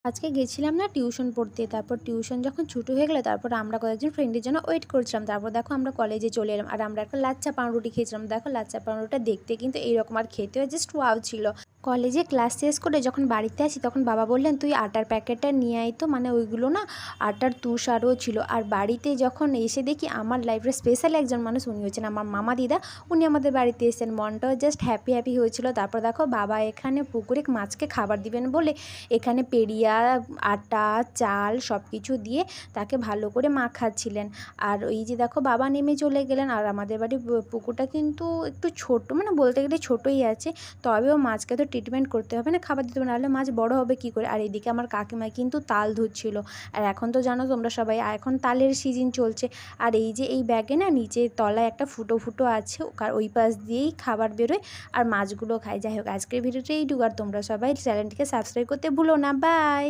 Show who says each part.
Speaker 1: আজকে গেছিলাম না টিউশন পড়তে। তারপর টিউশন যখন ছুটি হয়ে গেল, তারপর আমরা কয়েকজন ফ্রেন্ডের জন্য ওয়েট করছিলাম। তারপর দেখো আমরা কলেজে চলে এলাম। আর আমরা একটা লাচ্চা পাউরুটি খেয়েছিলাম। দেখো লাচ্চা পাউরুটিটা দেখতে কিন্তু এইরকম, আর খেতেও জাস্ট ওয়াও ছিল। কলেজে ক্লাস শেষ করে যখন বাড়িতে আসি, তখন বাবা বললেন, "তুই আটার প্যাকেটটা নিয়ে আয় তো।" মানে ওইগুলো না আটার তুষারও ছিল। আর বাড়িতে যখন এসে দেখি, আমার লাইফের স্পেশাল একজন মানুষ উনি হচ্ছেন আমার মামা দিদা। উনি আমাদের বাড়িতে এসেছেন। মনটাও জাস্ট হ্যাপি হ্যাপি হয়েছিল। তারপর দেখো বাবা এখানে পুকুরে মাছকে খাবার দিবেন বলে এখানে পেরিয়া, আটা, চাল সব কিছু দিয়ে তাকে ভালো করে মাখাচ্ছিলেন। আর এই যে দেখো বাবা নেমে চলে গেলেন। আর আমাদের বাড়ির পুকুরটা কিন্তু একটু ছোট, মানে বলতে গেলে ছোটোই আছে। তবেও মাছকে তো ট্রিটমেন্ট করতে হবে না, খাবার দিতে হবে, নাহলে মাছ বড় হবে কী করে। আর এদিকে আমার কাকিমা কিন্তু তাল ধুচ্ছিল। আর এখন তো জানো তোমরা সবাই, এখন তালের সিজন চলছে। আর এই যে এই ব্যাগে না নিচে তলায় একটা ফুটো ফুটো আছে, ওই পাশ দিয়েই খাবার বেরোয় আর মাছগুলো খায়। যাই হোক, আজকের ভিডিওটা এইটুকু। আর তোমরা সবাই চ্যানেলটিকে সাবস্ক্রাইব করতে ভুলো না। বাই।